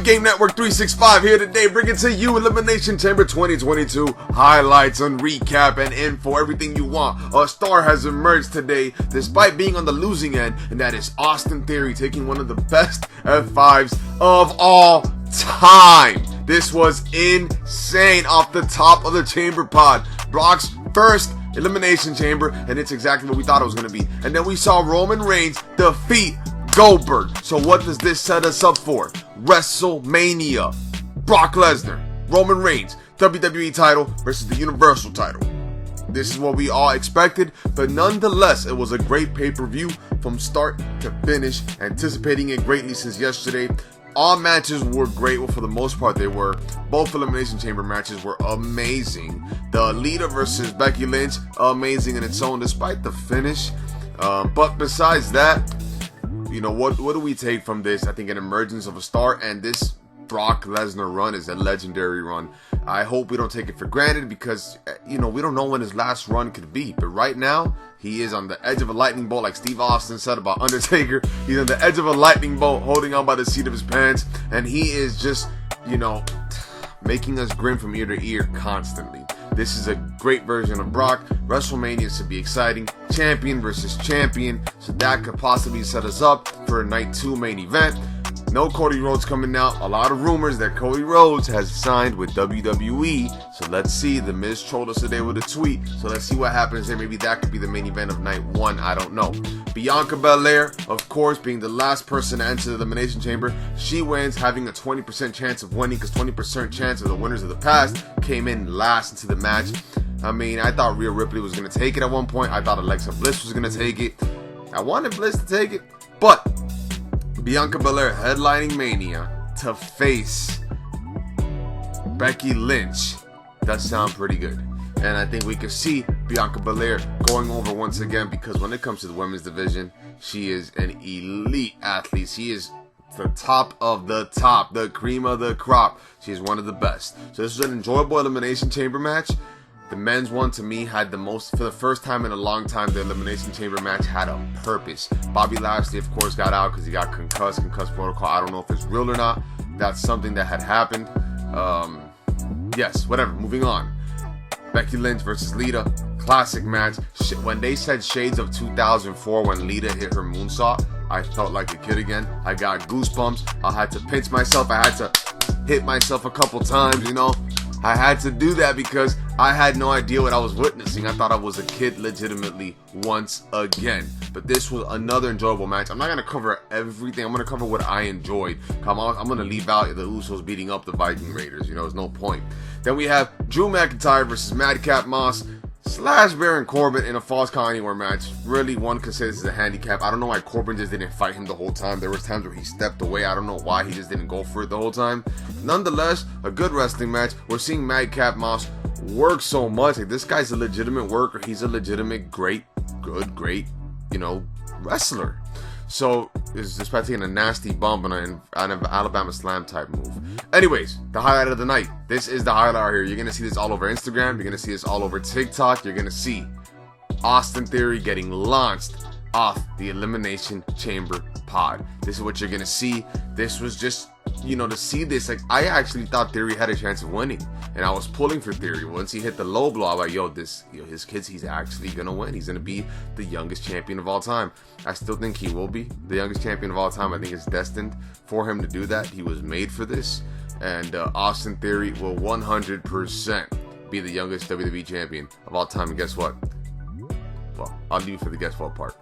Fight Game Network 365 here today, bringing to you Elimination Chamber 2022 highlights and recap and info, everything you want. A star has emerged today despite being on the losing end, and that is Austin Theory taking one of the best F5s of all time. This was insane off the top of the chamber pod. Brock's first Elimination Chamber, and it's exactly what we thought it was going to be. And then we saw Roman Reigns defeat Goldberg. So what does this set us up for? WrestleMania. Brock Lesnar, Roman Reigns, WWE title versus the Universal title. This is what we all expected, but nonetheless, it was a great pay-per-view from start to finish, anticipating it greatly since yesterday. All matches were great. Well, for the most part, they were. Both Elimination Chamber matches were amazing. The Lita versus Becky Lynch, amazing in its own, despite the finish. But besides that, you know, what do we take from this? I think an emergence of a star, and this Brock Lesnar run is a legendary run. I hope we don't take it for granted because, you know, we don't know when his last run could be. But right now, he is on the edge of a lightning bolt, like Steve Austin said about Undertaker. He's on the edge of a lightning bolt, holding on by the seat of his pants. And he is just, you know, making us grin from ear to ear constantly. This is a great version of Brock. WrestleMania should be exciting. Champion versus champion. So that could possibly set us up for a night 2 main event. No Cody Rhodes coming out. A lot of rumors that Cody Rhodes has signed with WWE. So let's see. The Miz trolled us today with a tweet. So let's see what happens there. Maybe that could be the main event of night 1. I don't know. Bianca Belair, of course, being the last person to enter the Elimination Chamber. She wins, having a 20% chance of winning because 20% chance of the winners of the past came in last into the match. I mean, I thought Rhea Ripley was going to take it at one point. I thought Alexa Bliss was going to take it. I wanted Bliss to take it, but Bianca Belair headlining Mania to face Becky Lynch does sound pretty good. And I think we can see Bianca Belair going over once again because when it comes to the women's division, she is an elite athlete. She is the top of the top, the cream of the crop. She is one of the best. So this was an enjoyable Elimination Chamber match. The men's one, to me, had the most, for the first time in a long time, the Elimination Chamber match had a purpose. Bobby Lashley, of course, got out because he got concussed protocol. I don't know if it's real or not. That's something that had happened. Yes, whatever, moving on. Becky Lynch versus Lita, classic match. When they said shades of 2004 when Lita hit her moonsault, I felt like a kid again. I got goosebumps. I had to pinch myself. I had to hit myself a couple times, you know. I had to do that because I had no idea what I was witnessing. I thought I was a kid legitimately once again. But this was another enjoyable match. I'm not going to cover everything. I'm going to cover what I enjoyed. I'm going to leave out the Usos beating up the Viking Raiders. You know, there's no point. Then we have Drew McIntyre versus Madcap Moss / Baron Corbin in a Falls Count Anywhere match. Really, one could say this is a handicap. I don't know why Corbin just didn't fight him the whole time. There was times where he stepped away. I don't know why he just didn't go for it the whole time. Nonetheless, a good wrestling match. We're seeing Madcap Moss work so much. Like, this guy's a legitimate worker. He's a legitimate great, you know, wrestler. So, it's despite taking a nasty bump on an Alabama Slam type move. Anyways, the highlight of the night. This is the highlight right here. You're going to see this all over Instagram. You're going to see this all over TikTok. You're going to see Austin Theory getting launched off the Elimination Chamber pod. This is what you're going to see. This was just, you know, to see this, like, I actually thought Theory had a chance of winning. And I was pulling for Theory. Once he hit the low blow, I was like, his kids, he's actually going to win. He's going to be the youngest champion of all time. I still think he will be the youngest champion of all time. I think it's destined for him to do that. He was made for this. And Austin Theory will 100% be the youngest WWE champion of all time. And guess what? Well, I'll leave it for the guess what part.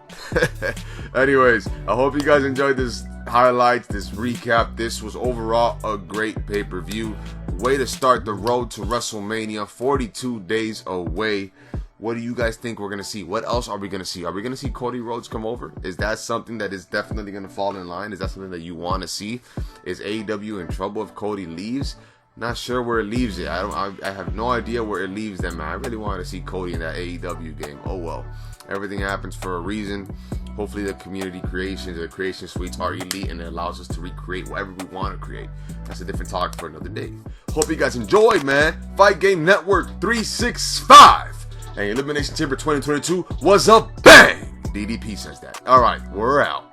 Anyways, I hope you guys enjoyed this highlights, this recap. This was overall a great pay-per-view. Way to start the road to WrestleMania, 42 days away. What do you guys think we're going to see? What else are we going to see? Are we going to see Cody Rhodes come over? Is that something that is definitely going to fall in line? Is that something that you want to see? Is AEW in trouble if Cody leaves? Not sure where it leaves it. I have no idea where it leaves them, man. I really wanted to see Cody in that AEW game. Oh well. Everything happens for a reason. Hopefully the community creations, the creation suites are elite and it allows us to recreate whatever we want to create. That's a different talk for another day. Hope you guys enjoyed, man. Fight Game Network 365. And Elimination Chamber 2022 was a bang. DDP says that. All right, we're out.